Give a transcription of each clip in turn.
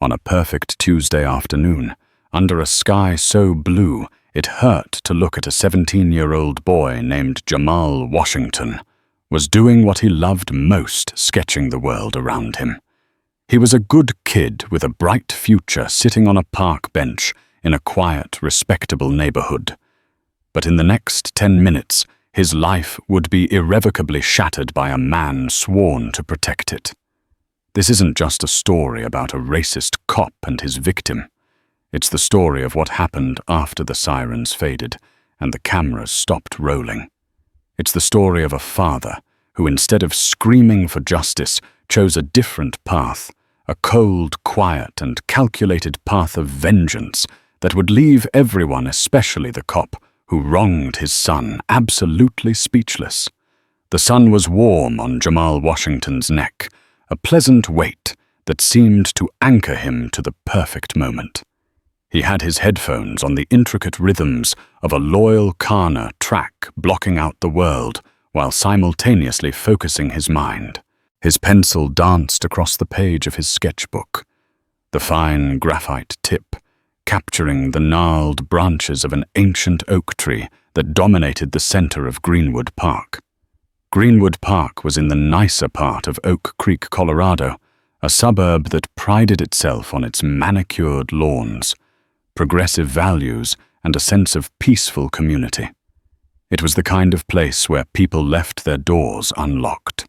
On a perfect Tuesday afternoon, under a sky so blue it hurt to look at a 17-year-old boy named Jamal Washington, was doing what he loved most, sketching the world around him. He was a good kid with a bright future sitting on a park bench in a quiet, respectable neighborhood. But in the next 10 minutes, his life would be irrevocably shattered by a man sworn to protect it. This isn't just a story about a racist cop and his victim. It's the story of what happened after the sirens faded and the cameras stopped rolling. It's the story of a father who, instead of screaming for justice, chose a different path, a cold, quiet, and calculated path of vengeance that would leave everyone, especially the cop who wronged his son, absolutely speechless. The sun was warm on Jamal Washington's neck, a pleasant weight that seemed to anchor him to the perfect moment. He had his headphones on the intricate rhythms of a Loyal Kana track blocking out the world while simultaneously focusing his mind. His pencil danced across the page of his sketchbook, the fine graphite tip capturing the gnarled branches of an ancient oak tree that dominated the center of Greenwood Park. Greenwood Park was in the nicer part of Oak Creek, Colorado, a suburb that prided itself on its manicured lawns, progressive values, and a sense of peaceful community. It was the kind of place where people left their doors unlocked.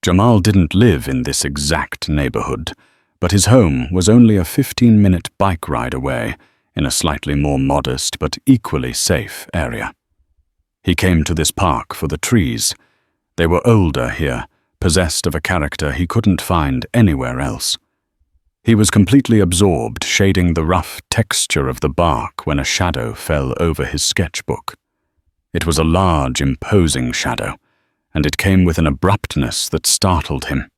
Jamal didn't live in this exact neighborhood, but his home was only a 15-minute bike ride away in a slightly more modest but equally safe area. He came to this park for the trees. They were older here, possessed of a character he couldn't find anywhere else. He was completely absorbed, shading the rough texture of the bark when a shadow fell over his sketchbook. It was a large, imposing shadow, and it came with an abruptness that startled him.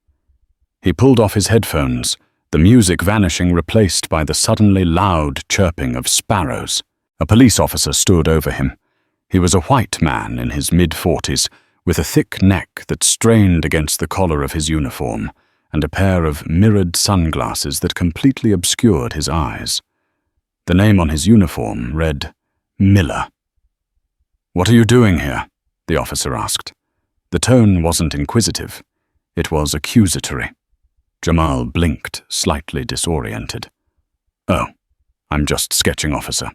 He pulled off his headphones, the music vanishing, replaced by the suddenly loud chirping of sparrows. A police officer stood over him. He was a white man in his mid-40s, with a thick neck that strained against the collar of his uniform, and a pair of mirrored sunglasses that completely obscured his eyes. The name on his uniform read Miller. "What are you doing here?" the officer asked. The tone wasn't inquisitive. It was accusatory. Jamal blinked, slightly disoriented. "Oh, I'm just sketching, officer."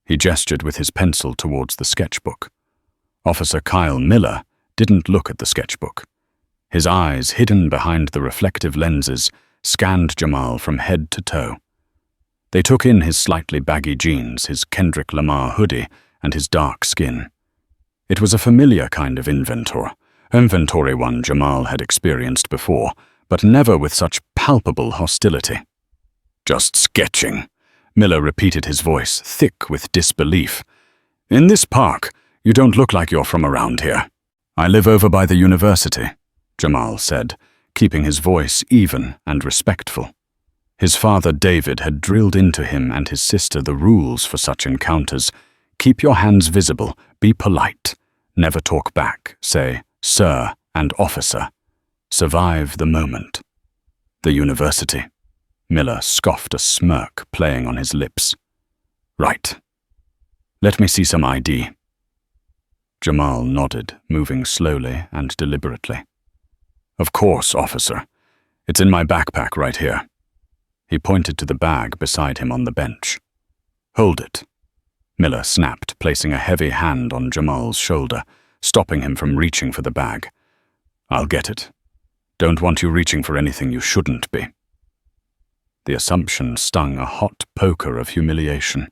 He gestured with his pencil towards the sketchbook. Officer Kyle Miller didn't look at the sketchbook. His eyes, hidden behind the reflective lenses, scanned Jamal from head to toe. They took in his slightly baggy jeans, his Kendrick Lamar hoodie, and his dark skin. It was a familiar kind of inventory one Jamal had experienced before, but never with such palpable hostility. "Just sketching," Miller repeated, his voice thick with disbelief. "In this park, you don't look like you're from around here." "I live over by the university," Jamal said, keeping his voice even and respectful. His father David had drilled into him and his sister the rules for such encounters. Keep your hands visible, be polite, never talk back, say "sir" and "officer." Survive the moment. "The university," Miller scoffed, a smirk playing on his lips. "Right. Let me see some ID." Jamal nodded, moving slowly and deliberately. "Of course, officer. It's in my backpack right here." He pointed to the bag beside him on the bench. "Hold it," Miller snapped, placing a heavy hand on Jamal's shoulder, stopping him from reaching for the bag. "I'll get it. Don't want you reaching for anything you shouldn't be." The assumption stung a hot poker of humiliation.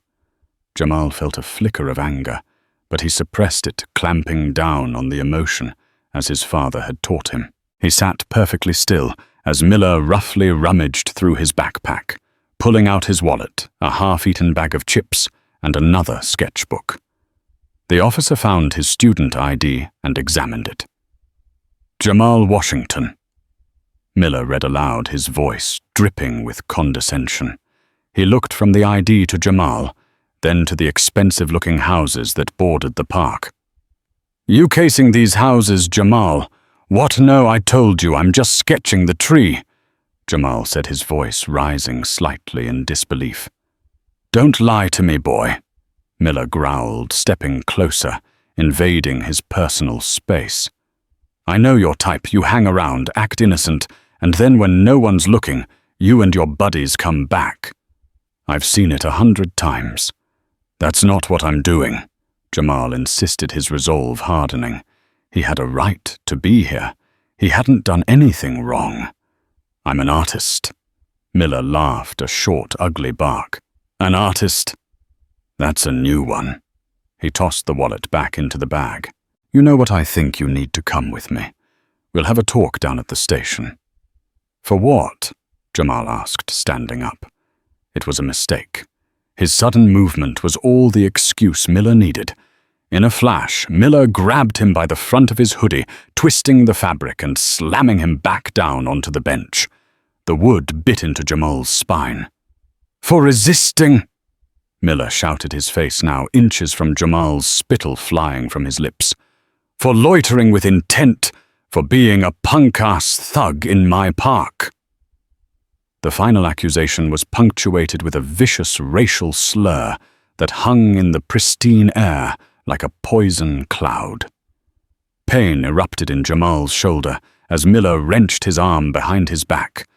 Jamal felt a flicker of anger, but he suppressed it, clamping down on the emotion as his father had taught him. He sat perfectly still as Miller roughly rummaged through his backpack, pulling out his wallet, a half-eaten bag of chips, and another sketchbook. The officer found his student ID and examined it. "Jamal Washington," Miller read aloud, his voice dripping with condescension. He looked from the ID to Jamal, then to the expensive-looking houses that bordered the park. "You casing these houses, Jamal? What? No, I told you, I'm just sketching the tree." Jamal said, his voice rising slightly in disbelief. "Don't lie to me, boy," Miller growled, stepping closer, invading his personal space. "I know your type. You hang around, act innocent, and then when no one's looking, you and your buddies come back. I've seen it 100 times. That's not what I'm doing," Jamal insisted, his resolve hardening. He had a right to be here. He hadn't done anything wrong. "I'm an artist." Miller laughed, a short, ugly bark. "An artist? That's a new one." He tossed the wallet back into the bag. "You know what, I think you need to come with me. We'll have a talk down at the station." "For what?" Jamal asked, standing up. It was a mistake. His sudden movement was all the excuse Miller needed. In a flash, Miller grabbed him by the front of his hoodie, twisting the fabric and slamming him back down onto the bench. The wood bit into Jamal's spine. "For resisting!" Miller shouted, his face now inches from Jamal's, spittle flying from his lips. "For loitering with intent, for being a punk-ass thug in my park." The final accusation was punctuated with a vicious racial slur that hung in the pristine air like a poison cloud. Pain erupted in Jamal's shoulder as Miller wrenched his arm behind his back.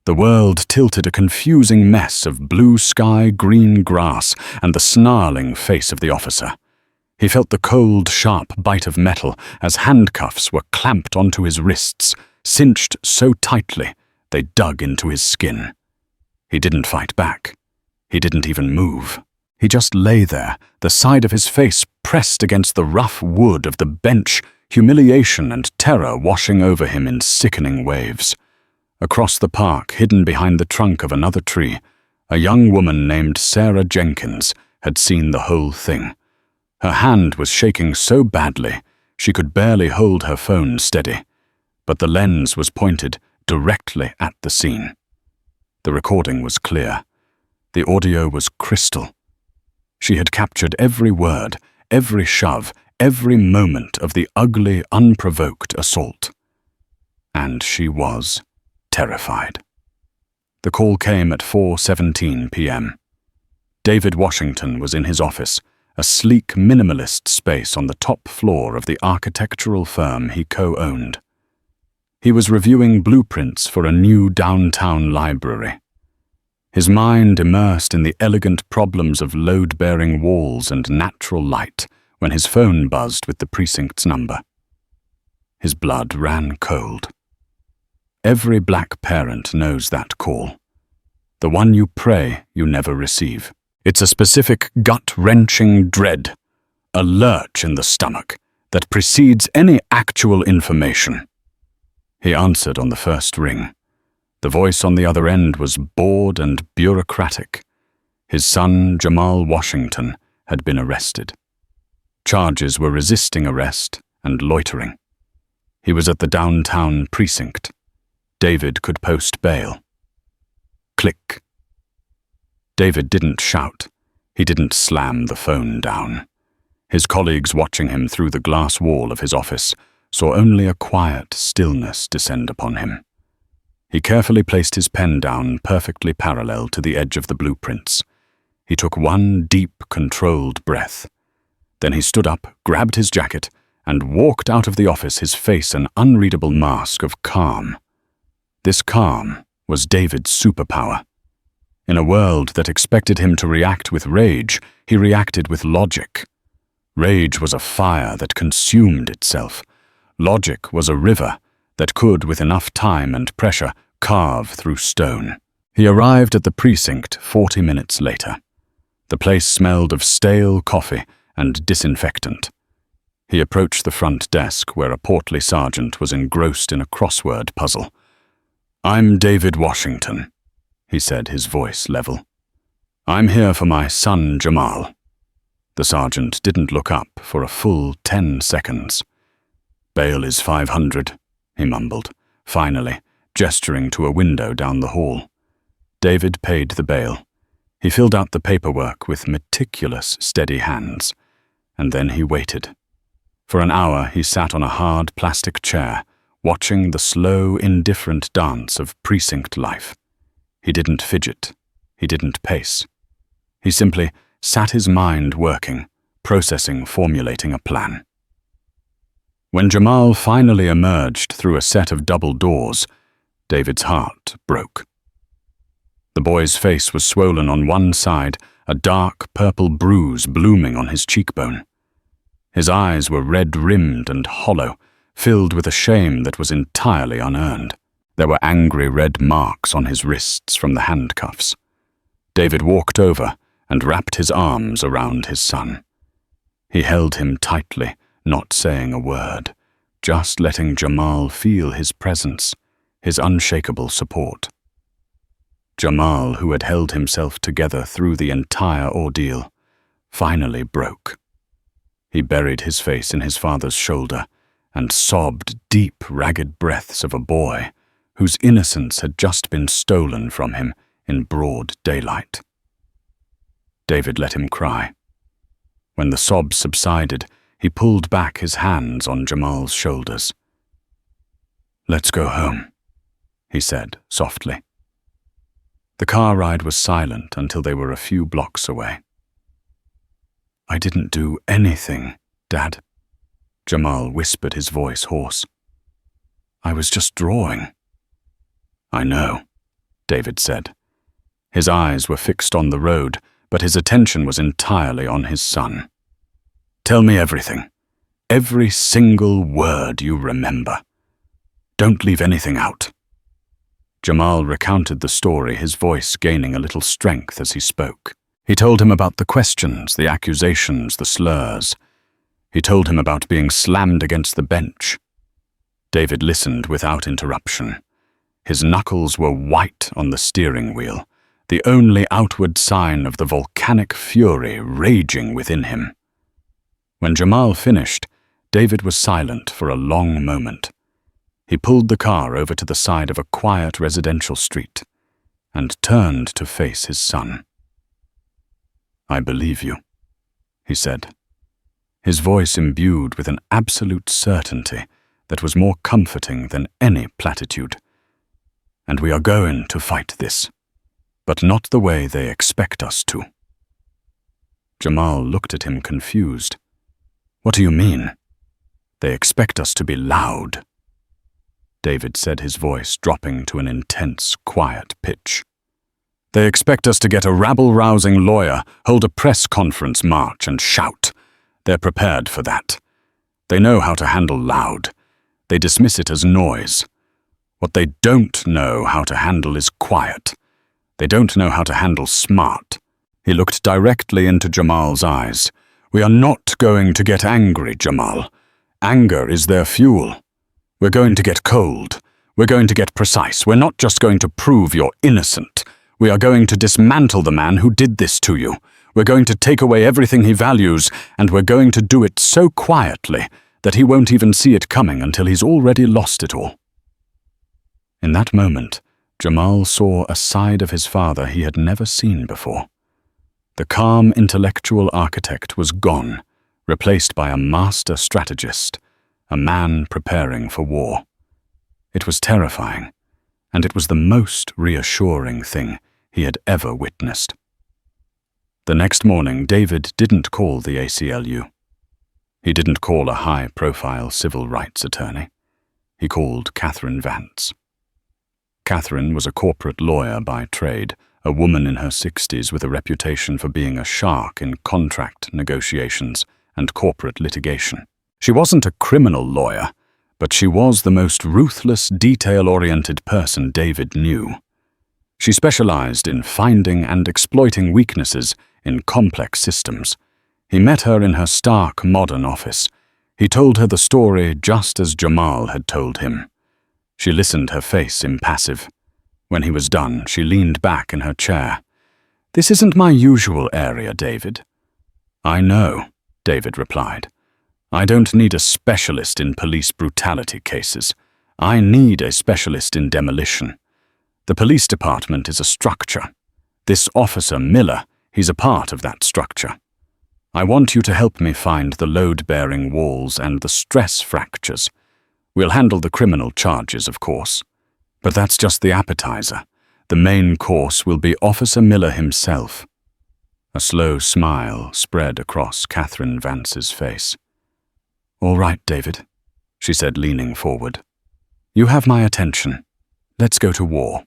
The world tilted, a confusing mess of blue sky, green grass, and the snarling face of the officer. He felt the cold, sharp bite of metal as handcuffs were clamped onto his wrists, cinched so tightly they dug into his skin. He didn't fight back. He didn't even move. He just lay there, the side of his face pressed against the rough wood of the bench, humiliation and terror washing over him in sickening waves. Across the park, hidden behind the trunk of another tree, a young woman named Sarah Jenkins had seen the whole thing. Her hand was shaking so badly she could barely hold her phone steady, but the lens was pointed directly at the scene. The recording was clear. The audio was crystal. She had captured every word, every shove, every moment of the ugly, unprovoked assault. And she was terrified. The call came at 4:17 p.m. David Washington was in his office, a sleek minimalist space on the top floor of the architectural firm he co-owned. He was reviewing blueprints for a new downtown library. His mind immersed in the elegant problems of load-bearing walls and natural light when his phone buzzed with the precinct's number. His blood ran cold. Every black parent knows that call. The one you pray you never receive. It's a specific gut-wrenching dread, a lurch in the stomach that precedes any actual information. He answered on the first ring. The voice on the other end was bored and bureaucratic. His son, Jamal Washington, had been arrested. Charges were resisting arrest and loitering. He was at the downtown precinct. David could post bail. Click. David didn't shout. He didn't slam the phone down. His colleagues watching him through the glass wall of his office saw only a quiet stillness descend upon him. He carefully placed his pen down perfectly parallel to the edge of the blueprints. He took one deep, controlled breath. Then he stood up, grabbed his jacket, and walked out of the office, his face an unreadable mask of calm. This calm was David's superpower. In a world that expected him to react with rage, he reacted with logic. Rage was a fire that consumed itself. Logic was a river that could, with enough time and pressure, carve through stone. He arrived at the precinct 40 minutes later. The place smelled of stale coffee and disinfectant. He approached the front desk where a portly sergeant was engrossed in a crossword puzzle. "I'm David Washington," he said, his voice level. "I'm here for my son Jamal." The sergeant didn't look up for a full 10 seconds. "Bail is $500, he mumbled, finally, gesturing to a window down the hall. David paid the bail. He filled out the paperwork with meticulous, steady hands, and then he waited. For an hour he sat on a hard plastic chair, watching the slow, indifferent dance of precinct life. He didn't fidget. He didn't pace. He simply sat his mind working, processing, formulating a plan. When Jamal finally emerged through a set of double doors, David's heart broke. The boy's face was swollen on one side, a dark purple bruise blooming on his cheekbone. His eyes were red-rimmed and hollow, filled with a shame that was entirely unearned. There were angry red marks on his wrists from the handcuffs. David walked over and wrapped his arms around his son. He held him tightly, not saying a word, just letting Jamal feel his presence, his unshakable support. Jamal, who had held himself together through the entire ordeal, finally broke. He buried his face in his father's shoulder and sobbed deep, ragged breaths of a boy whose innocence had just been stolen from him in broad daylight. David let him cry. When the sobs subsided, he pulled back his hands on Jamal's shoulders. "Let's go home," he said softly. The car ride was silent until they were a few blocks away. "I didn't do anything, Dad," Jamal whispered, his voice hoarse. "I was just drawing." "I know," David said. His eyes were fixed on the road, but his attention was entirely on his son. "Tell me everything. Every single word you remember. Don't leave anything out." Jamal recounted the story, his voice gaining a little strength as he spoke. He told him about the questions, the accusations, the slurs. He told him about being slammed against the bench. David listened without interruption. His knuckles were white on the steering wheel, the only outward sign of the volcanic fury raging within him. When Jamal finished, David was silent for a long moment. He pulled the car over to the side of a quiet residential street and turned to face his son. "I believe you," he said, his voice imbued with an absolute certainty that was more comforting than any platitude. "And we are going to fight this, but not the way they expect us to." Jamal looked at him confused. "What do you mean? They expect us to be loud," David said, his voice dropping to an intense, quiet pitch. "They expect us to get a rabble-rousing lawyer, hold a press conference, march, and shout. They're prepared for that. They know how to handle loud. They dismiss it as noise. What they don't know how to handle is quiet. They don't know how to handle smart." He looked directly into Jamal's eyes. "We are not going to get angry, Jamal. Anger is their fuel. We're going to get cold. We're going to get precise. We're not just going to prove you're innocent. We are going to dismantle the man who did this to you. We're going to take away everything he values, and we're going to do it so quietly that he won't even see it coming until he's already lost it all." In that moment, Jamal saw a side of his father he had never seen before. The calm intellectual architect was gone, replaced by a master strategist, a man preparing for war. It was terrifying, and it was the most reassuring thing he had ever witnessed. The next morning, David didn't call the ACLU. He didn't call a high-profile civil rights attorney. He called Catherine Vance. Catherine was a corporate lawyer by trade, a woman in her 60s with a reputation for being a shark in contract negotiations and corporate litigation. She wasn't a criminal lawyer, but she was the most ruthless, detail-oriented person David knew. She specialized in finding and exploiting weaknesses in complex systems. He met her in her stark, modern office. He told her the story just as Jamal had told him. She listened, her face impassive. When he was done, she leaned back in her chair. "This isn't my usual area, David." "I know," David replied. "I don't need a specialist in police brutality cases. I need a specialist in demolition. The police department is a structure. This officer, Miller, he's a part of that structure. I want you to help me find the load-bearing walls and the stress fractures. We'll handle the criminal charges, of course. But that's just the appetizer. The main course will be Officer Miller himself." A slow smile spread across Catherine Vance's face. "All right, David," she said, leaning forward. "You have my attention. Let's go to war."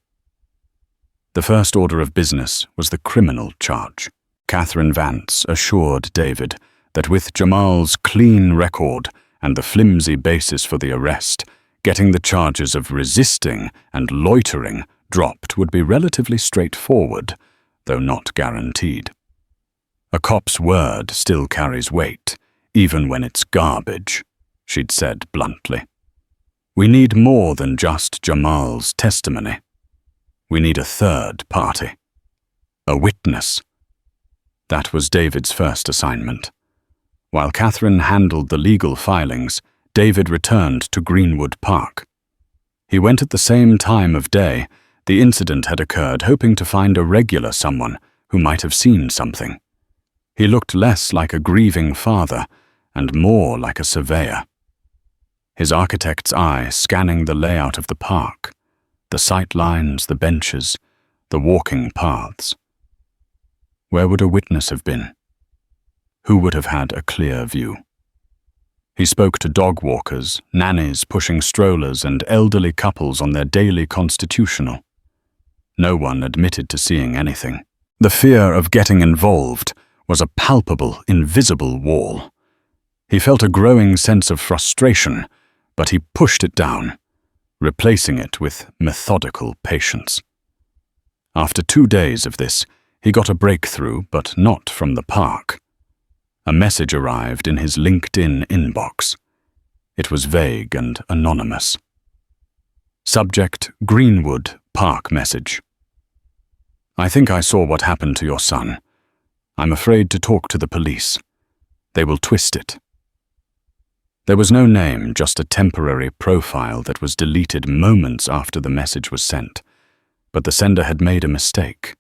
The first order of business was the criminal charge. Catherine Vance assured David that with Jamal's clean record and the flimsy basis for the arrest, getting the charges of resisting and loitering dropped would be relatively straightforward, though not guaranteed. "A cop's word still carries weight, even when it's garbage," she'd said bluntly. "We need more than just Jamal's testimony. We need a third party. A witness." That was David's first assignment. While Catherine handled the legal filings, David returned to Greenwood Park. He went at the same time of day the incident had occurred, hoping to find a regular someone who might have seen something. He looked less like a grieving father and more like a surveyor. His architect's eye scanning the layout of the park, the sight lines, the benches, the walking paths. Where would a witness have been? Who would have had a clear view? He spoke to dog walkers, nannies pushing strollers, and elderly couples on their daily constitutional. No one admitted to seeing anything. The fear of getting involved was a palpable, invisible wall. He felt a growing sense of frustration, but he pushed it down, replacing it with methodical patience. After 2 days of this, he got a breakthrough, but not from the park. A message arrived in his LinkedIn inbox. It was vague and anonymous. Subject: Greenwood Park message. "I think I saw what happened to your son. I'm afraid to talk to the police. They will twist it." There was no name, just a temporary profile that was deleted moments after the message was sent. But the sender had made a mistake.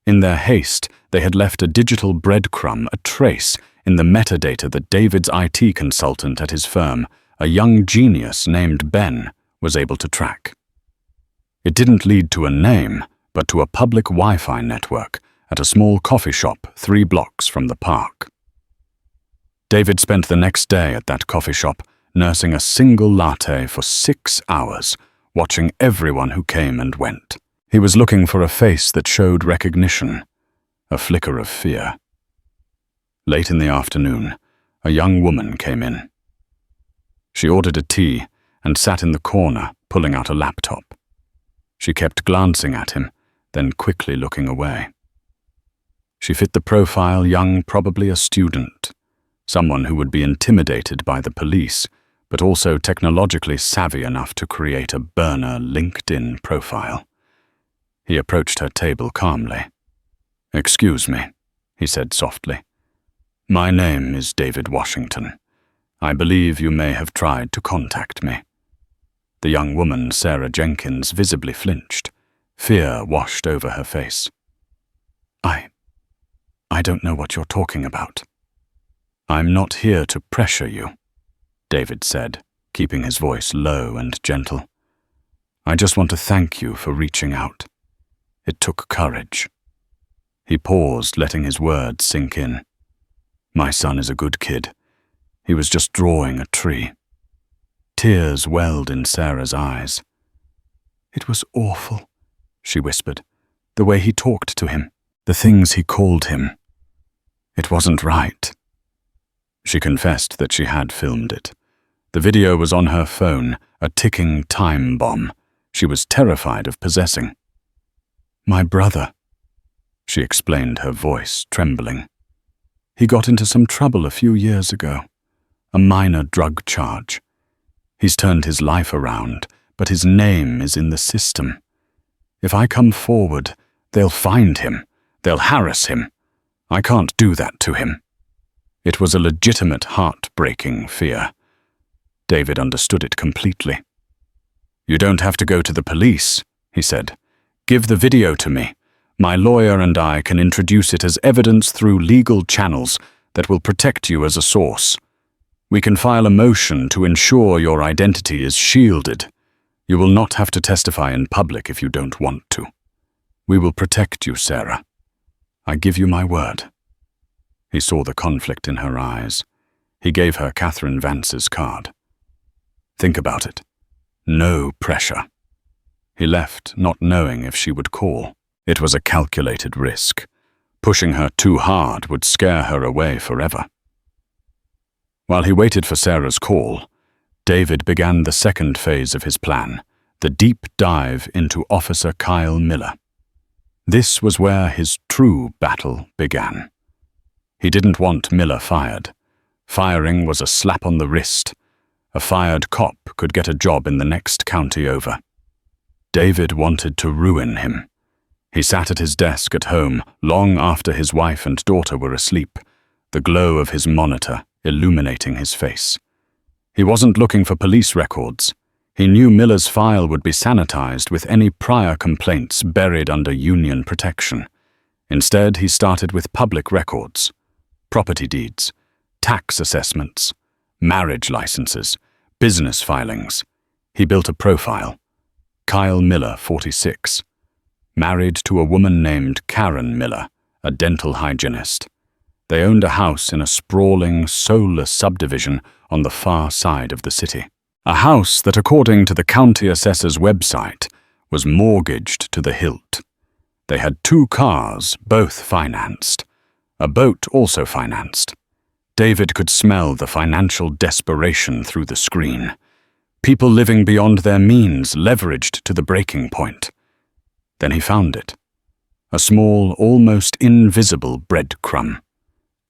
In their haste, they had left a digital breadcrumb, a trace, in the metadata that David's IT consultant at his firm, a young genius named Ben, was able to track. It didn't lead to a name, but to a public Wi-Fi network at a small coffee shop 3 blocks from the park. David spent the next day at that coffee shop, nursing a single latte for 6 hours, watching everyone who came and went. He was looking for a face that showed recognition, a flicker of fear. Late in the afternoon, a young woman came in. She ordered a tea and sat in the corner, pulling out a laptop. She kept glancing at him, then quickly looking away. She fit the profile: young, probably a student, someone who would be intimidated by the police, but also technologically savvy enough to create a burner LinkedIn profile. He approached her table calmly. "Excuse me," he said softly. "My name is David Washington. I believe you may have tried to contact me." The young woman, Sarah Jenkins, visibly flinched. Fear washed over her face. I don't know what you're talking about." "I'm not here to pressure you," David said, keeping his voice low and gentle. "I just want to thank you for reaching out. It took courage." He paused, letting his words sink in. "My son is a good kid. He was just drawing a tree." Tears welled in Sarah's eyes. "It was awful," she whispered. "The way he talked to him, the things he called him. It wasn't right." She confessed that she had filmed it. The video was on her phone, a ticking time bomb she was terrified of possessing. "My brother," she explained, her voice trembling. "He got into some trouble a few years ago. A minor drug charge. He's turned his life around, but his name is in the system. If I come forward, they'll find him. They'll harass him. I can't do that to him." It was a legitimate, heart-breaking fear. David understood it completely. "You don't have to go to the police," he said. "Give the video to me. My lawyer and I can introduce it as evidence through legal channels that will protect you as a source. We can file a motion to ensure your identity is shielded. You will not have to testify in public if you don't want to. We will protect you, Sarah. I give you my word." He saw the conflict in her eyes. He gave her Catherine Vance's card. "Think about it. No pressure." He left, not knowing if she would call. It was a calculated risk. Pushing her too hard would scare her away forever. While he waited for Sarah's call, David began the second phase of his plan, the deep dive into Officer Kyle Miller. This was where his true battle began. He didn't want Miller fired. Firing was a slap on the wrist. A fired cop could get a job in the next county over. David wanted to ruin him. He sat at his desk at home long after his wife and daughter were asleep, the glow of his monitor illuminating his face. He wasn't looking for police records. He knew Miller's file would be sanitized with any prior complaints buried under union protection. Instead, he started with public records, property deeds, tax assessments, marriage licenses, business filings. He built a profile. Kyle Miller, 46. Married to a woman named Karen Miller, a dental hygienist. They owned a house in a sprawling, soulless subdivision on the far side of the city. A house that, according to the county assessor's website, was mortgaged to the hilt. They had 2 cars, both financed. A boat also financed. David could smell the financial desperation through the screen. People living beyond their means, leveraged to the breaking point. Then he found it. A small, almost invisible breadcrumb.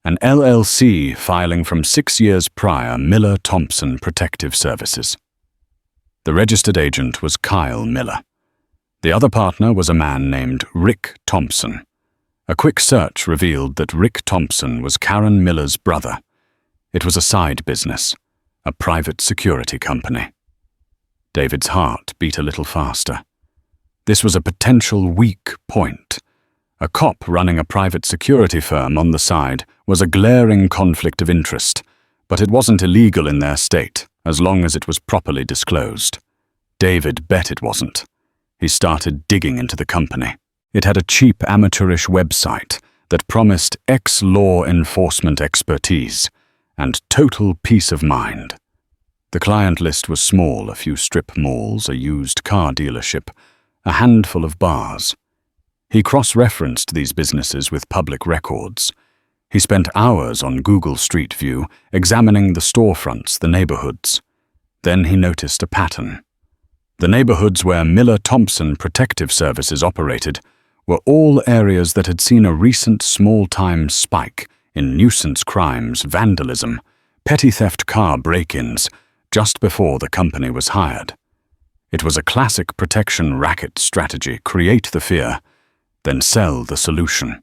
An LLC filing from 6 years prior, Miller Thompson Protective Services. The registered agent was Kyle Miller. The other partner was a man named Rick Thompson. A quick search revealed that Rick Thompson was Karen Miller's brother. It was a side business, a private security company. David's heart beat a little faster. This was a potential weak point. A cop running a private security firm on the side was a glaring conflict of interest, but it wasn't illegal in their state, as long as it was properly disclosed. David bet it wasn't. He started digging into the company. It had a cheap amateurish website that promised ex-law enforcement expertise and total peace of mind. The client list was small, a few strip malls, a used car dealership, a handful of bars. He cross-referenced these businesses with public records. He spent hours on Google Street View examining the storefronts, the neighborhoods. Then he noticed a pattern. The neighborhoods where Miller Thompson Protective Services operated were all areas that had seen a recent small-time spike in nuisance crimes, vandalism, petty theft car break-ins just before the company was hired. It was a classic protection racket strategy: create the fear, then sell the solution.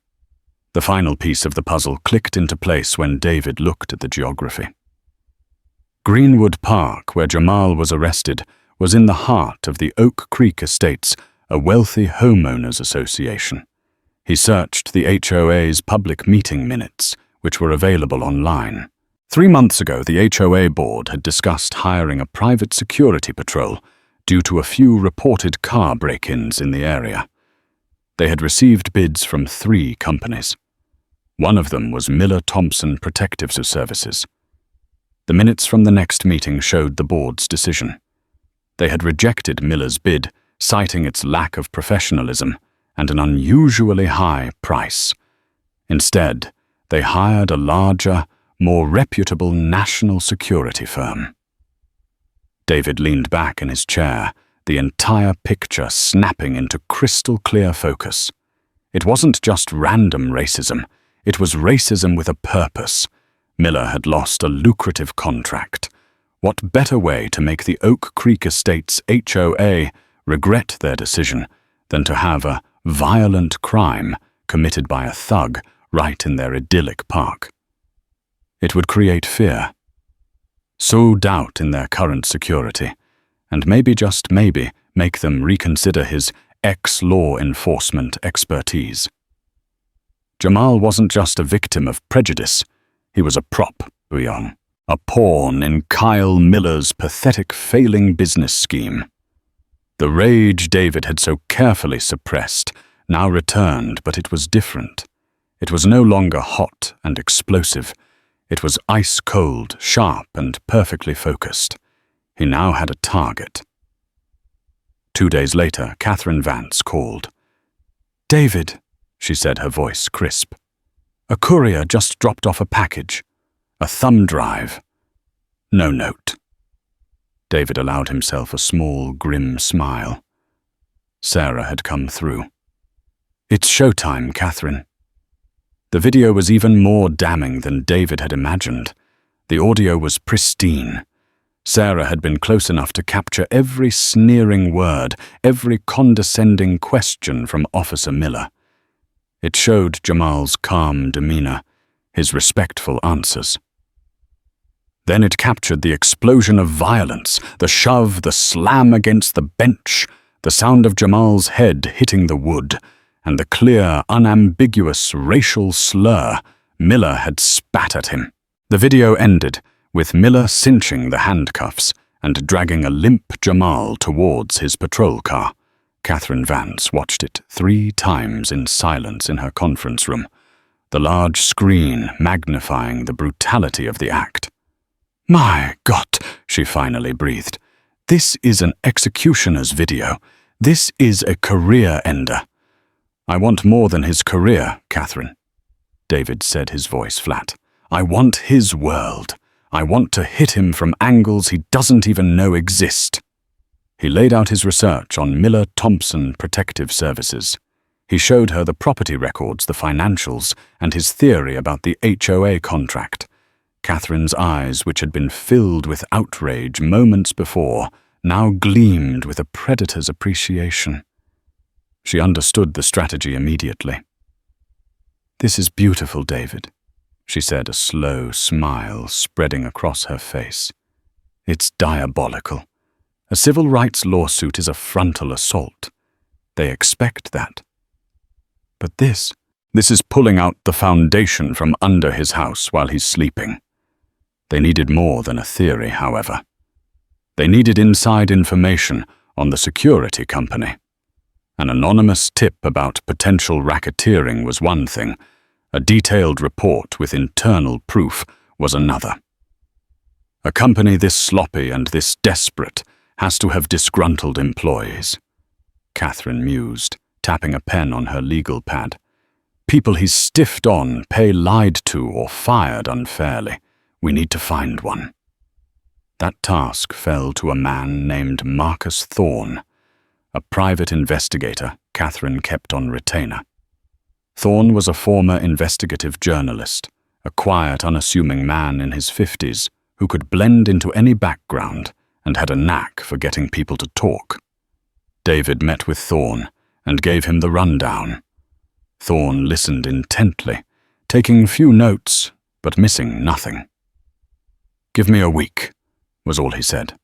The final piece of the puzzle clicked into place when David looked at the geography. Greenwood Park, where Jamal was arrested, was in the heart of the Oak Creek Estates, a wealthy homeowners association. He searched the HOA's public meeting minutes, which were available online. 3 months ago, the HOA board had discussed hiring a private security patrol due to a few reported car break-ins in the area. They had received bids from 3 companies. One of them was Miller Thompson Protective Services. The minutes from the next meeting showed the board's decision. They had rejected Miller's bid, citing its lack of professionalism and an unusually high price. Instead, they hired a larger, more reputable national security firm. David leaned back in his chair, the entire picture snapping into crystal-clear focus. It wasn't just random racism. It was racism with a purpose. Miller had lost a lucrative contract. What better way to make the Oak Creek Estates HOA regret their decision than to have a violent crime committed by a thug right in their idyllic park? It would create fear, sow doubt in their current security, and maybe, just maybe, make them reconsider his ex-law enforcement expertise. Jamal wasn't just a victim of prejudice. He was a prop, Bouillon, a pawn in Kyle Miller's pathetic failing business scheme. The rage David had so carefully suppressed now returned, but it was different. It was no longer hot and explosive. It was ice-cold, sharp, and perfectly focused. He now had a target. 2 days later, Catherine Vance called. "David," she said, her voice crisp. "A courier just dropped off a package. A thumb drive. No note." David allowed himself a small, grim smile. Sarah had come through. "It's showtime, Catherine." The video was even more damning than David had imagined. The audio was pristine. Sarah had been close enough to capture every sneering word, every condescending question from Officer Miller. It showed Jamal's calm demeanor, his respectful answers. Then it captured the explosion of violence, the shove, the slam against the bench, the sound of Jamal's head hitting the wood, and the clear, unambiguous racial slur Miller had spat at him. The video ended with Miller cinching the handcuffs and dragging a limp Jamal towards his patrol car. Catherine Vance watched it 3 times in silence in her conference room, the large screen magnifying the brutality of the act. "My God," she finally breathed. "This is an executioner's video. This is a career ender." "I want more than his career, Catherine," David said, his voice flat. "I want his world. I want to hit him from angles he doesn't even know exist." He laid out his research on Miller Thompson Protective Services. He showed her the property records, the financials, and his theory about the HOA contract. Catherine's eyes, which had been filled with outrage moments before, now gleamed with a predator's appreciation. She understood the strategy immediately. "This is beautiful, David," she said, a slow smile spreading across her face. "It's diabolical. A civil rights lawsuit is a frontal assault. They expect that. But this is pulling out the foundation from under his house while he's sleeping." They needed more than a theory, however. They needed inside information on the security company. An anonymous tip about potential racketeering was one thing. A detailed report with internal proof was another. A company this sloppy and this desperate has to have disgruntled employees, Catherine mused, tapping a pen on her legal pad. People he's stiffed on, pay lied to, or fired unfairly. We need to find one. That task fell to a man named Marcus Thorne, a private investigator Catherine kept on retainer. Thorne was a former investigative journalist, a quiet, unassuming man in his 50s who could blend into any background and had a knack for getting people to talk. David met with Thorne and gave him the rundown. Thorne listened intently, taking few notes, but missing nothing. "Give me a week," was all he said.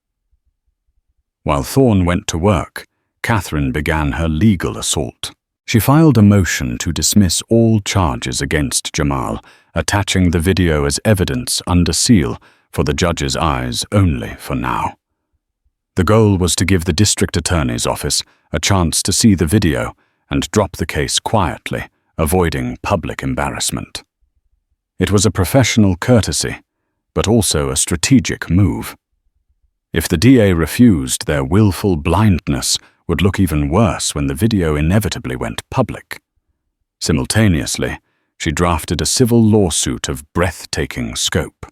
While Thorne went to work, Catherine began her legal assault. She filed a motion to dismiss all charges against Jamal, attaching the video as evidence under seal for the judge's eyes only for now. The goal was to give the district attorney's office a chance to see the video and drop the case quietly, avoiding public embarrassment. It was a professional courtesy, but also a strategic move. If the DA refused, their willful blindness would look even worse when the video inevitably went public. Simultaneously, she drafted a civil lawsuit of breathtaking scope.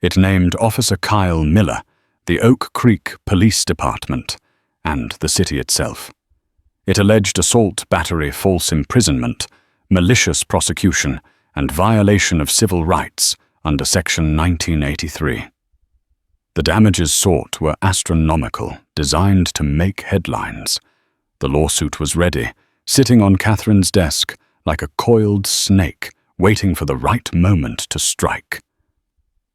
It named Officer Kyle Miller, the Oak Creek Police Department, and the city itself. It alleged assault, battery, false imprisonment, malicious prosecution, and violation of civil rights under Section 1983. The damages sought were astronomical, designed to make headlines. The lawsuit was ready, sitting on Catherine's desk like a coiled snake, waiting for the right moment to strike.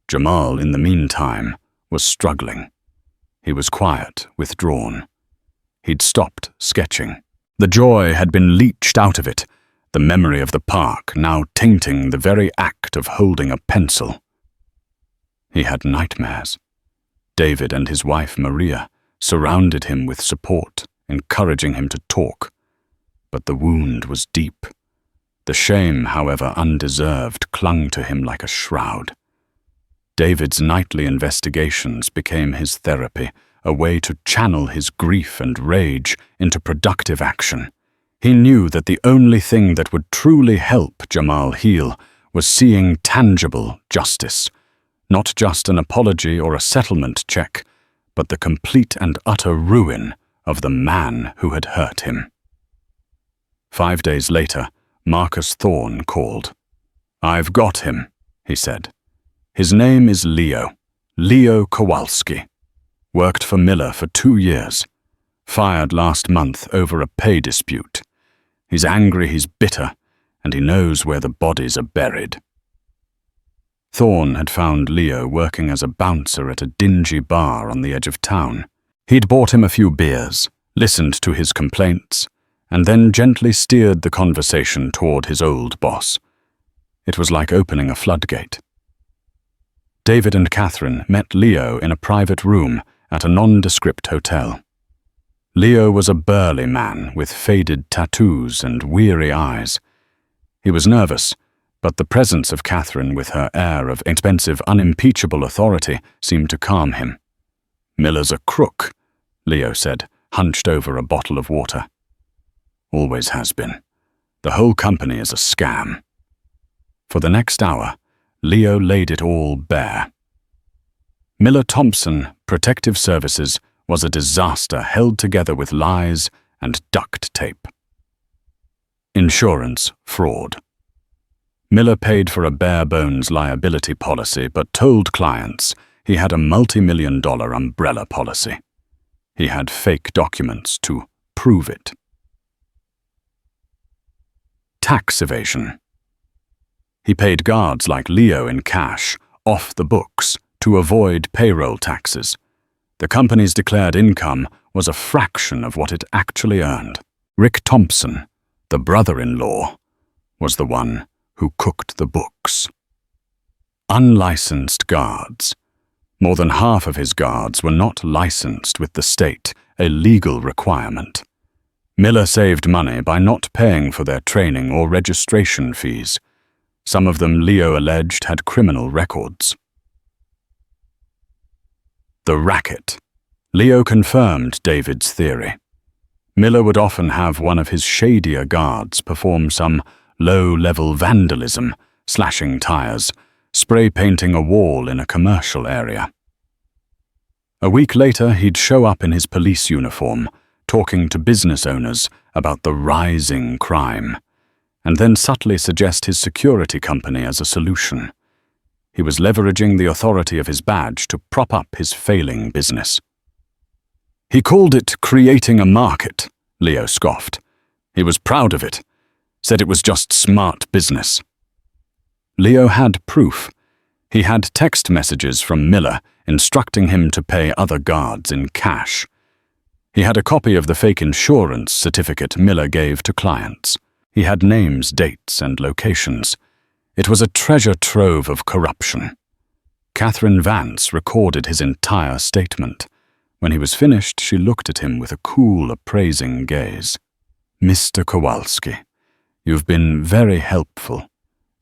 Jamal, in the meantime, was struggling. He was quiet, withdrawn. He'd stopped sketching. The joy had been leached out of it, the memory of the park now tainting the very act of holding a pencil. He had nightmares. David and his wife Maria surrounded him with support, encouraging him to talk. But the wound was deep. The shame, however undeserved, clung to him like a shroud. David's nightly investigations became his therapy, a way to channel his grief and rage into productive action. He knew that the only thing that would truly help Jamal heal was seeing tangible justice, not just an apology or a settlement check, but the complete and utter ruin of the man who had hurt him. 5 days later, Marcus Thorne called. "I've got him," he said. "His name is Leo Kowalski. Worked for Miller for 2 years. Fired last month over a pay dispute. He's angry, he's bitter, and he knows where the bodies are buried." Thorne had found Leo working as a bouncer at a dingy bar on the edge of town. He'd bought him a few beers, listened to his complaints, and then gently steered the conversation toward his old boss. It was like opening a floodgate. David and Catherine met Leo in a private room at a nondescript hotel. Leo was a burly man with faded tattoos and weary eyes. He was nervous, but the presence of Catherine with her air of expensive, unimpeachable authority seemed to calm him. "Miller's a crook," Leo said, hunched over a bottle of water. "Always has been. The whole company is a scam." For the next hour, Leo laid it all bare. Miller Thompson Protective Services was a disaster held together with lies and duct tape. Insurance fraud. Miller paid for a bare-bones liability policy but told clients he had a multi-million-dollar umbrella policy. He had fake documents to prove it. Tax evasion. He paid guards like Leo in cash, off the books, to avoid payroll taxes. The company's declared income was a fraction of what it actually earned. Rick Thompson, the brother-in-law, was the one who cooked the books. Unlicensed guards. More than half of his guards were not licensed with the state, a legal requirement. Miller saved money by not paying for their training or registration fees. Some of them, Leo alleged, had criminal records. The racket. Leo confirmed David's theory. Miller would often have one of his shadier guards perform some low-level vandalism, slashing tires, spray painting a wall in a commercial area. A week later, he'd show up in his police uniform, talking to business owners about the rising crime, and then subtly suggest his security company as a solution. He was leveraging the authority of his badge to prop up his failing business. "He called it creating a market," Leo scoffed. "He was proud of it, said it was just smart business." Leo had proof. He had text messages from Miller instructing him to pay other guards in cash. He had a copy of the fake insurance certificate Miller gave to clients. He had names, dates, and locations. It was a treasure trove of corruption. Catherine Vance recorded his entire statement. When he was finished, she looked at him with a cool, appraising gaze. "Mr. Kowalski, you've been very helpful.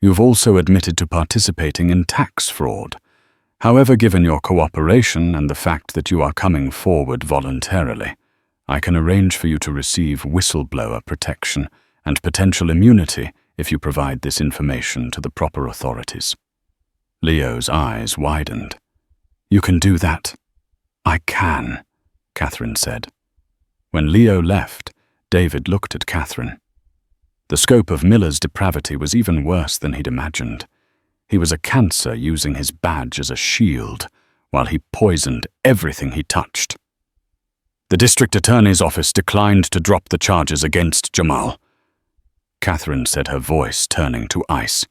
You've also admitted to participating in tax fraud. However, given your cooperation and the fact that you are coming forward voluntarily, I can arrange for you to receive whistleblower protection and potential immunity if you provide this information to the proper authorities." Leo's eyes widened. "You can do that?" "I can," Catherine said. When Leo left, David looked at Catherine. The scope of Miller's depravity was even worse than he'd imagined. He was a cancer using his badge as a shield, while he poisoned everything he touched. "The district attorney's office declined to drop the charges against Jamal," Catherine said, her voice turning to ice.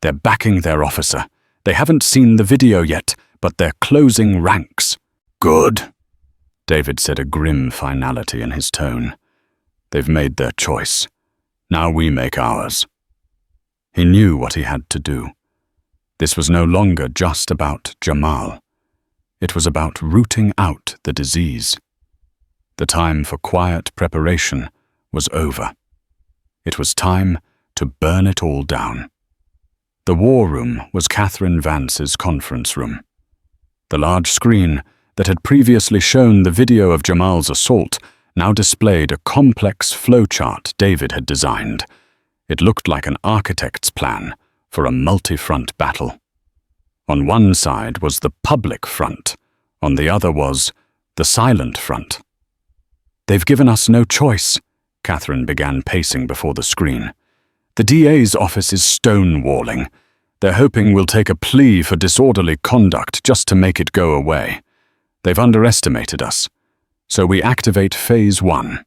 "They're backing their officer. They haven't seen the video yet, but they're closing ranks." "Good," David said, a grim finality in his tone. "They've made their choice. Now we make ours." He knew what he had to do. This was no longer just about Jamal. It was about rooting out the disease. The time for quiet preparation was over. It was time to burn it all down. The war room was Catherine Vance's conference room. The large screen that had previously shown the video of Jamal's assault now displayed a complex flowchart David had designed. It looked like an architect's plan for a multi-front battle. On one side was the public front, on the other was the silent front. "They've given us no choice," Catherine began pacing before the screen. "The DA's office is stonewalling. They're hoping we'll take a plea for disorderly conduct just to make it go away. They've underestimated us. So we activate Phase 1.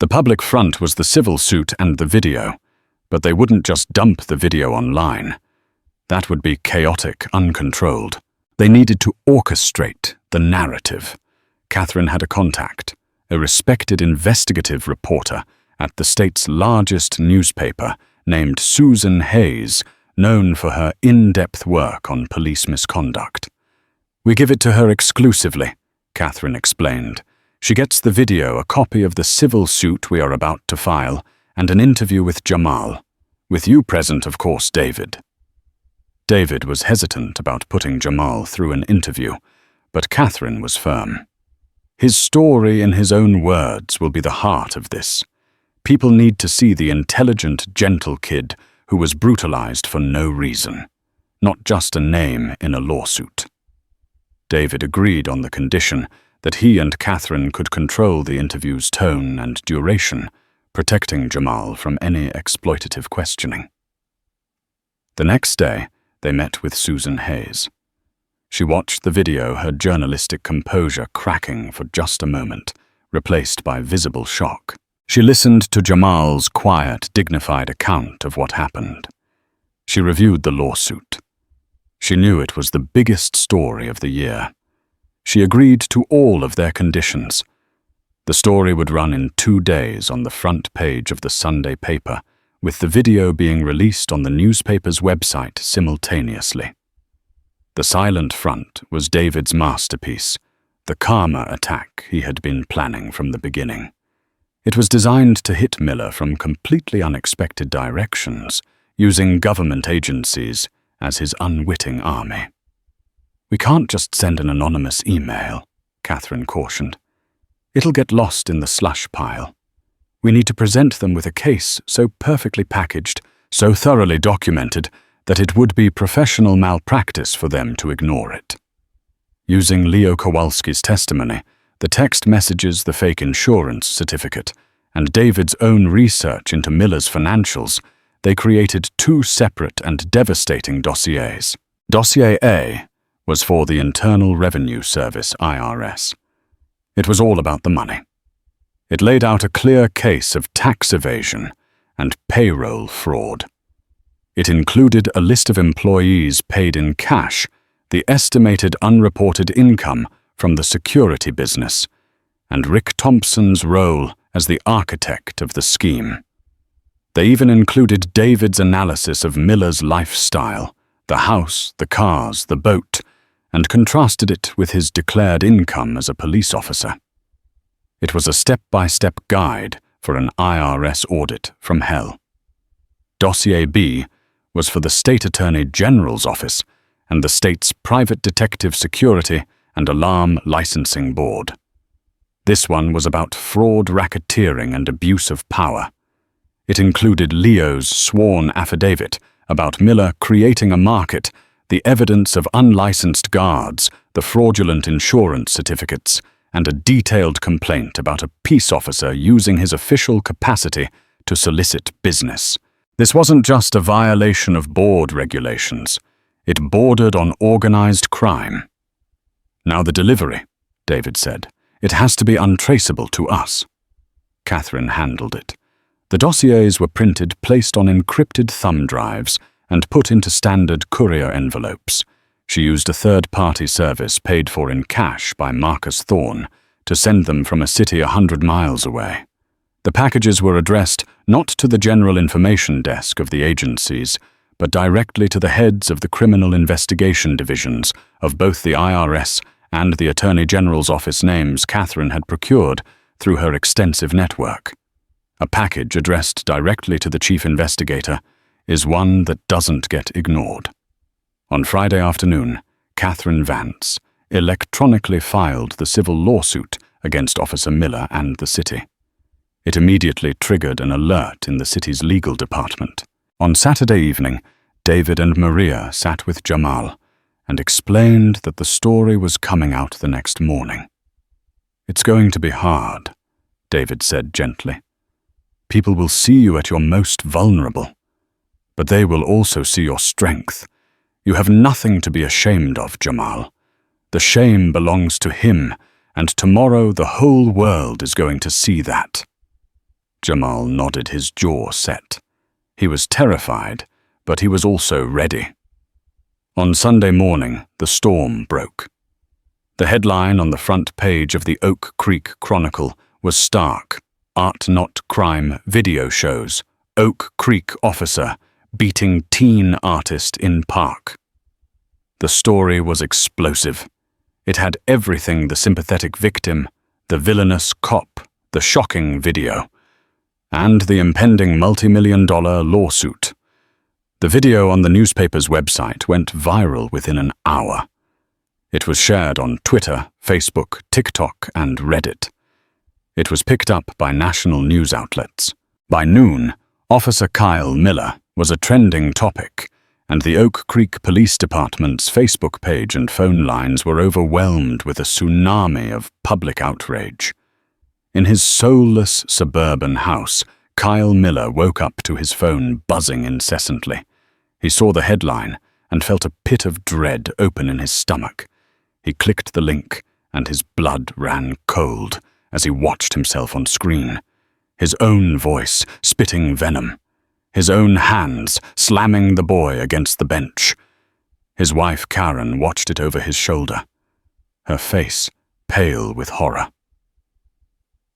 The public front was the civil suit and the video, but they wouldn't just dump the video online. That would be chaotic, uncontrolled. They needed to orchestrate the narrative. Catherine had a contact, a respected investigative reporter at the state's largest newspaper named Susan Hayes, known for her in-depth work on police misconduct. "We give it to her exclusively," Catherine explained. "She gets the video, a copy of the civil suit we are about to file, and an interview with Jamal. With you present, of course, David." David was hesitant about putting Jamal through an interview, but Catherine was firm. His story in his own words will be the heart of this. People need to see the intelligent, gentle kid who was brutalized for no reason, not just a name in a lawsuit. David agreed on the condition that he and Catherine could control the interview's tone and duration, protecting Jamal from any exploitative questioning. The next day, they met with Susan Hayes. She watched the video, her journalistic composure cracking for just a moment, replaced by visible shock. She listened to Jamal's quiet, dignified account of what happened. She reviewed the lawsuit. She knew it was the biggest story of the year. She agreed to all of their conditions. The story would run in 2 days on the front page of the Sunday paper, with the video being released on the newspaper's website simultaneously. The silent front was David's masterpiece, the karma attack he had been planning from the beginning. It was designed to hit Miller from completely unexpected directions, using government agencies as his unwitting army. "We can't just send an anonymous email," Catherine cautioned. "It'll get lost in the slush pile. We need to present them with a case so perfectly packaged, so thoroughly documented, that it would be professional malpractice for them to ignore it." Using Leo Kowalski's testimony, the text messages, the fake insurance certificate, and David's own research into Miller's financials, they created 2 separate and devastating dossiers. Dossier A was for the Internal Revenue Service, IRS. It was all about the money. It laid out a clear case of tax evasion and payroll fraud. It included a list of employees paid in cash, the estimated unreported income from the security business, and Rick Thompson's role as the architect of the scheme. They even included David's analysis of Miller's lifestyle, the house, the cars, the boat, and contrasted it with his declared income as a police officer. It was a step-by-step guide for an IRS audit from hell. Dossier B was for the State Attorney General's office and the state's Private Detective Security and Alarm Licensing Board. This one was about fraud, racketeering, and abuse of power. It included Leo's sworn affidavit about Miller creating a market, the evidence of unlicensed guards, the fraudulent insurance certificates, and a detailed complaint about a peace officer using his official capacity to solicit business. This wasn't just a violation of board regulations. It bordered on organized crime. "Now the delivery," David said. "It has to be untraceable to us." Catherine handled it. The dossiers were printed, placed on encrypted thumb drives, and put into standard courier envelopes. She used a third-party service paid for in cash by Marcus Thorne to send them from a city 100 miles away. The packages were addressed not to the general information desk of the agencies, but directly to the heads of the criminal investigation divisions of both the IRS and the Attorney General's office, names Catherine had procured through her extensive network. A package addressed directly to the chief investigator is one that doesn't get ignored. On Friday afternoon, Catherine Vance electronically filed the civil lawsuit against Officer Miller and the city. It immediately triggered an alert in the city's legal department. On Saturday evening, David and Maria sat with Jamal and explained that the story was coming out the next morning. "It's going to be hard," David said gently. "People will see you at your most vulnerable, but they will also see your strength. You have nothing to be ashamed of, Jamal. The shame belongs to him, and tomorrow the whole world is going to see that." Jamal nodded, his jaw set. He was terrified, but he was also ready. On Sunday morning, the storm broke. The headline on the front page of the Oak Creek Chronicle was stark: "Art Not Crime Video Shows Oak Creek Officer Beating Teen Artist in Park." The story was explosive. It had everything: the sympathetic victim, the villainous cop, the shocking video, and the impending multi-million-dollar lawsuit. The video on the newspaper's website went viral within an hour. It was shared on Twitter, Facebook, TikTok, and Reddit. It was picked up by national news outlets. By noon, Officer Kyle Miller was a trending topic, and the Oak Creek Police Department's Facebook page and phone lines were overwhelmed with a tsunami of public outrage. In his soulless suburban house, Kyle Miller woke up to his phone buzzing incessantly. He saw the headline and felt a pit of dread open in his stomach. He clicked the link, and his blood ran cold as he watched himself on screen. His own voice spitting venom. His own hands slamming the boy against the bench. His wife Karen watched it over his shoulder, her face pale with horror.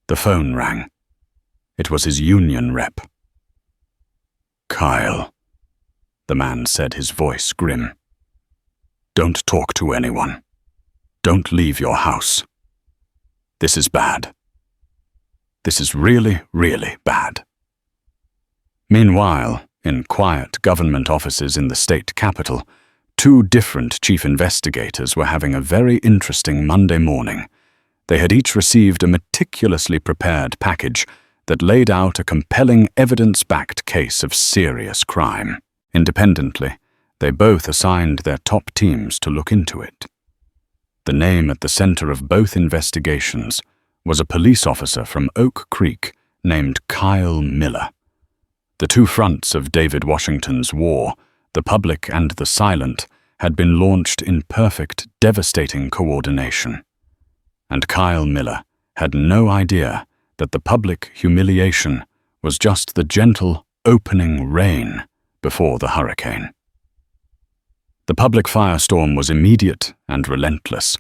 The phone rang. It was his union rep. "Kyle," the man said, his voice grim. "Don't talk to anyone. Don't leave your house. This is bad. This is really, really bad." Meanwhile, in quiet government offices in the state capital, two different chief investigators were having a very interesting Monday morning. They had each received a meticulously prepared package that laid out a compelling evidence-backed case of serious crime. Independently, they both assigned their top teams to look into it. The name at the center of both investigations was a police officer from Oak Creek named Kyle Miller. The two fronts of David Washington's war, the public and the silent, had been launched in perfect, devastating coordination. And Kyle Miller had no idea that the public humiliation was just the gentle opening rain before the hurricane. The public firestorm was immediate and relentless.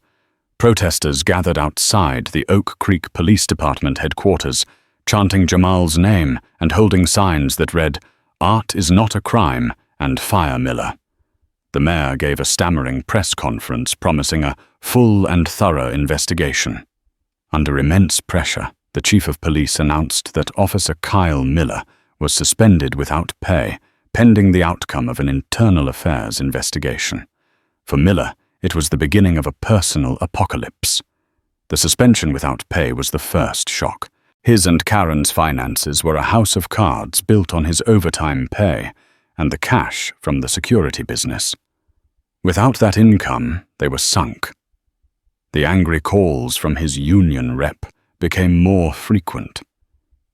Protesters gathered outside the Oak Creek Police Department headquarters, chanting Jamal's name and holding signs that read, "Art is not a crime," and "Fire Miller." The mayor gave a stammering press conference promising a full and thorough investigation. Under immense pressure, the chief of police announced that Officer Kyle Miller was suspended without pay, pending the outcome of an internal affairs investigation. For Miller, it was the beginning of a personal apocalypse. The suspension without pay was the first shock. His and Karen's finances were a house of cards built on his overtime pay and the cash from the security business. Without that income, they were sunk. The angry calls from his union rep became more frequent.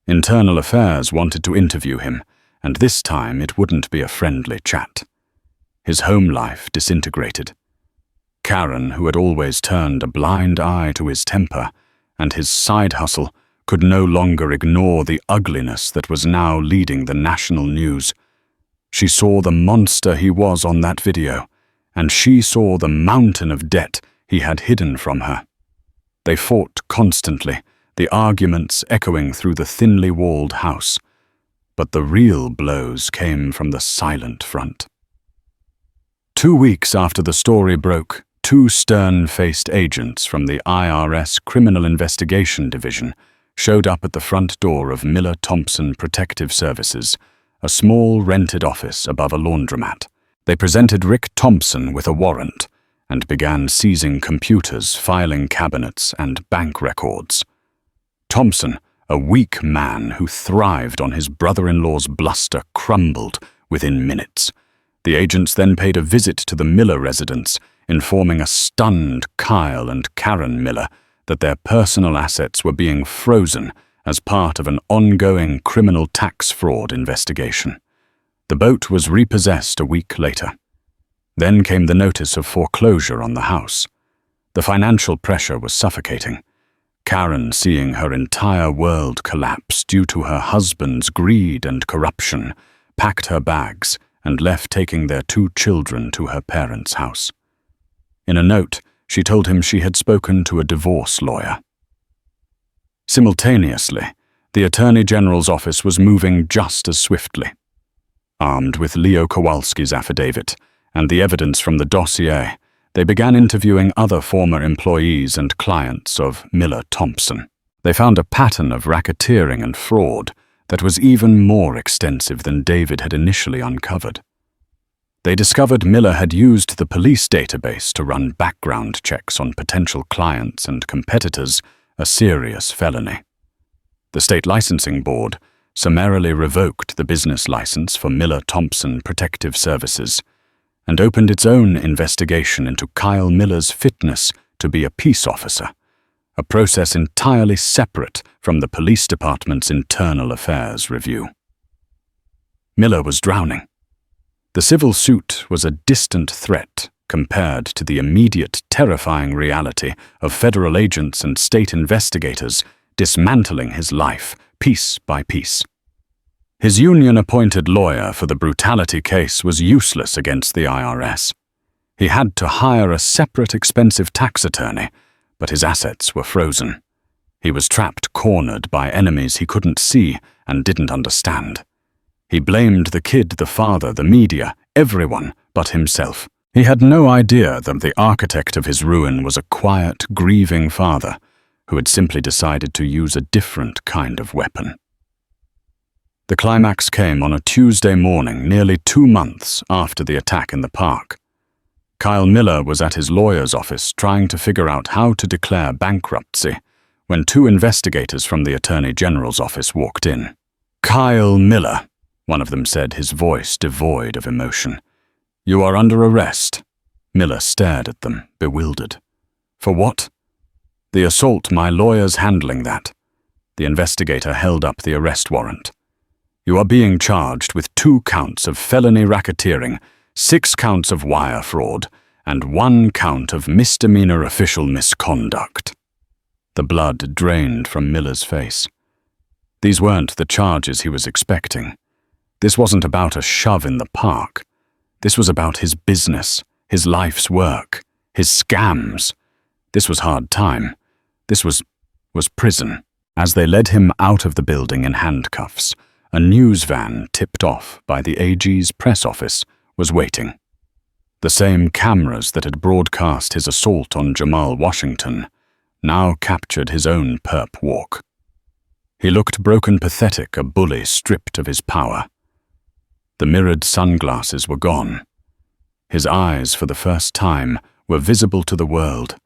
Internal Affairs wanted to interview him, and this time it wouldn't be a friendly chat. His home life disintegrated. Karen, who had always turned a blind eye to his temper and his side hustle, could no longer ignore the ugliness that was now leading the national news. She saw the monster he was on that video, and she saw the mountain of debt he had hidden from her. They fought constantly, the arguments echoing through the thinly walled house. But the real blows came from the silent front. 2 weeks after the story broke, 2 stern-faced agents from the IRS Criminal Investigation Division showed up at the front door of Miller Thompson Protective Services, a small rented office above a laundromat. They presented Rick Thompson with a warrant and began seizing computers, filing cabinets, and bank records. Thompson, a weak man who thrived on his brother-in-law's bluster, crumbled within minutes. The agents then paid a visit to the Miller residence, informing a stunned Kyle and Karen Miller that their personal assets were being frozen as part of an ongoing criminal tax fraud investigation. The boat was repossessed a week later. Then came the notice of foreclosure on the house. The financial pressure was suffocating. Karen, seeing her entire world collapse due to her husband's greed and corruption, packed her bags and left, taking their 2 children to her parents' house. In a note, she told him she had spoken to a divorce lawyer. Simultaneously, the Attorney General's office was moving just as swiftly. Armed with Leo Kowalski's affidavit and the evidence from the dossier, they began interviewing other former employees and clients of Miller Thompson. They found a pattern of racketeering and fraud that was even more extensive than David had initially uncovered. They discovered Miller had used the police database to run background checks on potential clients and competitors, a serious felony. The state licensing board summarily revoked the business license for Miller Thompson Protective Services and opened its own investigation into Kyle Miller's fitness to be a peace officer, a process entirely separate from the police department's internal affairs review. Miller was drowning. The civil suit was a distant threat compared to the immediate, terrifying reality of federal agents and state investigators dismantling his life piece by piece. His union-appointed lawyer for the brutality case was useless against the IRS. He had to hire a separate expensive tax attorney, but his assets were frozen. He was trapped, cornered by enemies he couldn't see and didn't understand. He blamed the kid, the father, the media, everyone but himself. He had no idea that the architect of his ruin was a quiet, grieving father who had simply decided to use a different kind of weapon. The climax came on a Tuesday morning, nearly 2 months after the attack in the park. Kyle Miller was at his lawyer's office trying to figure out how to declare bankruptcy when 2 investigators from the Attorney General's office walked in. "Kyle Miller," one of them said, his voice devoid of emotion. "You are under arrest." Miller stared at them, bewildered. "For what?" "The assault. My lawyer's handling that." The investigator held up the arrest warrant. "You are being charged with 2 counts of felony racketeering, 6 counts of wire fraud, and 1 count of misdemeanor official misconduct." The blood drained from Miller's face. These weren't the charges he was expecting. This wasn't about a shove in the park. This was about his business, his life's work, his scams. This was hard time. This was prison. As they led him out of the building in handcuffs, a news van tipped off by the AG's press office was waiting. The same cameras that had broadcast his assault on Jamal Washington now captured his own perp walk. He looked broken, pathetic, a bully stripped of his power. The mirrored sunglasses were gone. His eyes, for the first time, were visible to the world,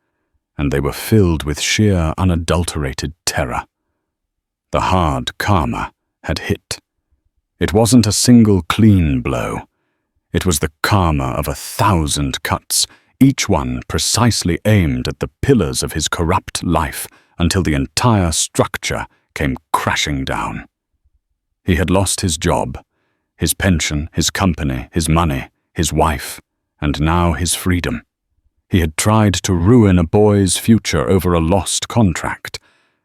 and they were filled with sheer, unadulterated terror. The hard karma had hit. It wasn't a single clean blow. It was the karma of 1,000 cuts, each one precisely aimed at the pillars of his corrupt life until the entire structure came crashing down. He had lost his job, his pension, his company, his money, his wife, and now his freedom. He had tried to ruin a boy's future over a lost contract,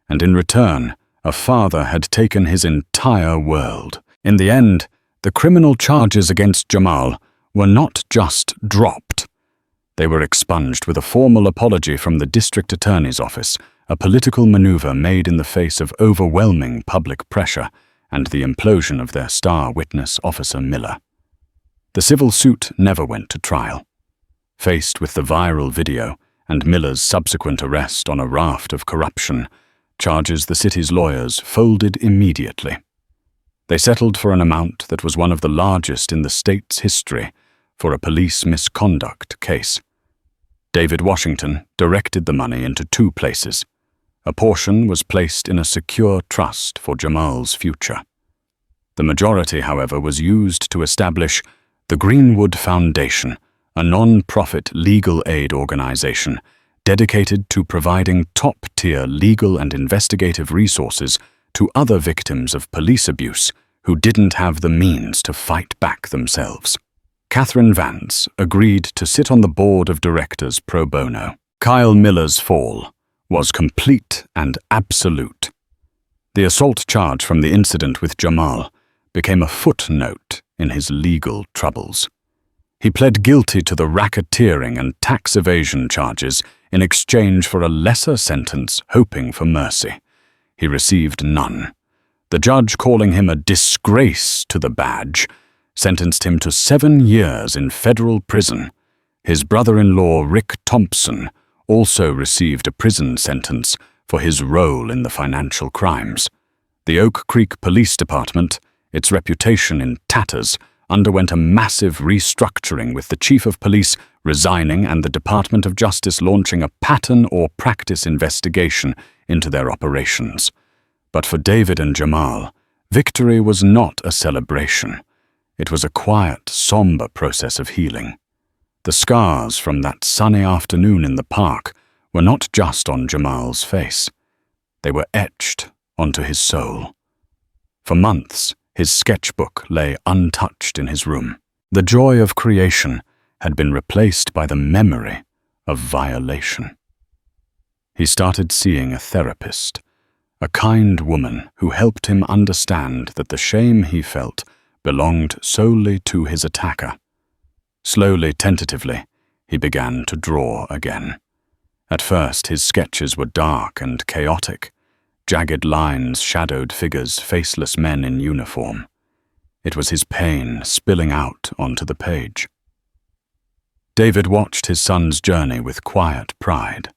and in return, a father had taken his entire world. In the end, the criminal charges against Jamal were not just dropped. They were expunged with a formal apology from the district attorney's office, a political maneuver made in the face of overwhelming public pressure and the implosion of their star witness, Officer Miller. The civil suit never went to trial. Faced with the viral video and Miller's subsequent arrest on a raft of corruption, charges the city's lawyers folded immediately. They settled for an amount that was one of the largest in the state's history for a police misconduct case. David Washington directed the money into 2 places. A portion was placed in a secure trust for Jamal's future. The majority, however, was used to establish the Greenwood Foundation, a non-profit legal aid organization dedicated to providing top-tier legal and investigative resources to other victims of police abuse who didn't have the means to fight back themselves. Catherine Vance agreed to sit on the board of directors pro bono. Kyle Miller's fall was complete and absolute. The assault charge from the incident with Jamal became a footnote in his legal troubles. He pled guilty to the racketeering and tax evasion charges in exchange for a lesser sentence, hoping for mercy. He received none. The judge, calling him a disgrace to the badge, sentenced him to 7 years in federal prison. His brother-in-law, Rick Thompson, also received a prison sentence for his role in the financial crimes. The Oak Creek Police Department, its reputation in tatters, underwent a massive restructuring, with the chief of police resigning and the Department of Justice launching a pattern or practice investigation into their operations. But for David and Jamal, victory was not a celebration. It was a quiet, somber process of healing. The scars from that sunny afternoon in the park were not just on Jamal's face. They were etched onto his soul. For months, his sketchbook lay untouched in his room. The joy of creation had been replaced by the memory of violation. He started seeing a therapist, a kind woman who helped him understand that the shame he felt belonged solely to his attacker. Slowly, tentatively, he began to draw again. At first, his sketches were dark and chaotic. Jagged lines shadowed figures, faceless men in uniform. It was his pain spilling out onto the page. David watched his son's journey with quiet pride.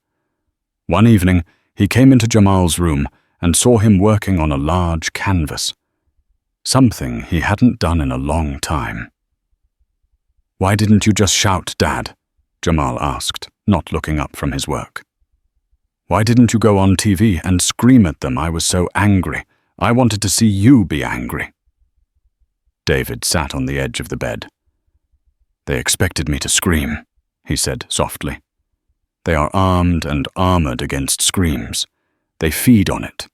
One evening, he came into Jamal's room and saw him working on a large canvas, something he hadn't done in a long time. "Why didn't you just shout, Dad?" Jamal asked, not looking up from his work. "Why didn't you go on TV and scream at them? I was so angry. I wanted to see you be angry." David sat on the edge of the bed. "They expected me to scream," he said softly. "They are armed and armored against screams. They feed on it.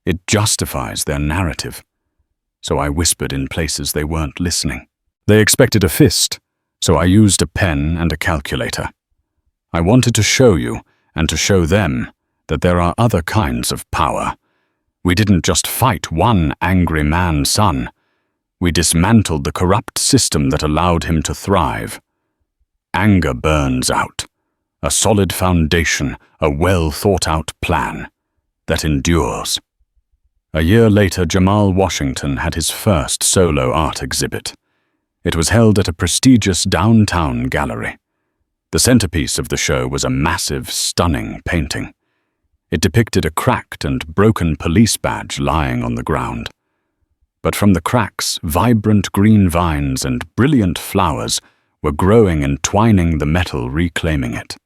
It justifies their narrative. So I whispered in places they weren't listening. They expected a fist, so I used a pen and a calculator. I wanted to show you, and to show them, that there are other kinds of power. We didn't just fight one angry man's son. We dismantled the corrupt system that allowed him to thrive. Anger burns out. A solid foundation, a well-thought-out plan that endures." A year later, Jamal Washington had his first solo art exhibit. It was held at a prestigious downtown gallery. The centerpiece of the show was a massive, stunning painting. It depicted a cracked and broken police badge lying on the ground. But from the cracks, vibrant green vines and brilliant flowers were growing and twining the metal, reclaiming it.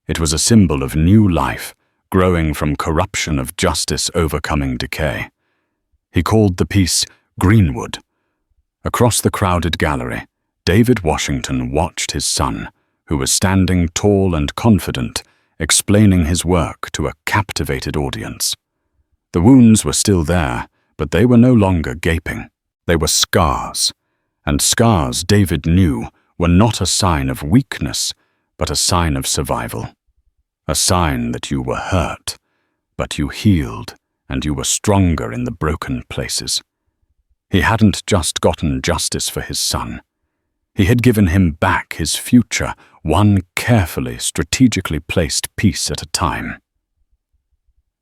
It was a symbol of new life, growing from corruption, of justice overcoming decay. He called the piece Greenwood. Across the crowded gallery, David Washington watched his son, who was standing tall and confident, explaining his work to a captivated audience. The wounds were still there, but they were no longer gaping. They were scars, and scars, David knew, were not a sign of weakness, but a sign of survival. A sign that you were hurt, but you healed, and you were stronger in the broken places. He hadn't just gotten justice for his son. He had given him back his future, one carefully, strategically placed piece at a time.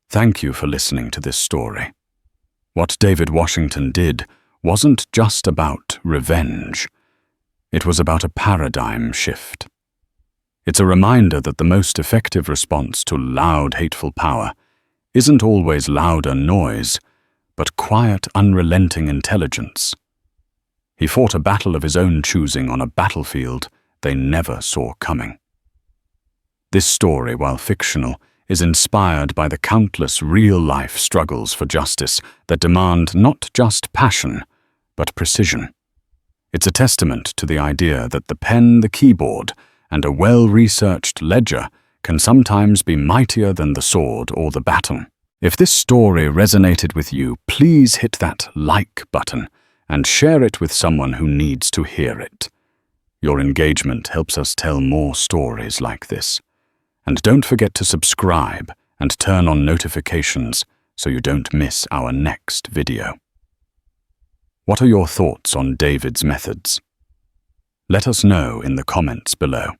Thank you for listening to this story. What David Washington did wasn't just about revenge. It was about a paradigm shift. It's a reminder that the most effective response to loud, hateful power isn't always louder noise, but quiet, unrelenting intelligence. He fought a battle of his own choosing on a battlefield they never saw coming. This story, while fictional, is inspired by the countless real-life struggles for justice that demand not just passion, but precision. It's a testament to the idea that the pen, the keyboard, and a well-researched ledger can sometimes be mightier than the sword or the baton. If this story resonated with you, please hit that like button and share it with someone who needs to hear it. Your engagement helps us tell more stories like this. And don't forget to subscribe and turn on notifications so you don't miss our next video. What are your thoughts on David's methods? Let us know in the comments below.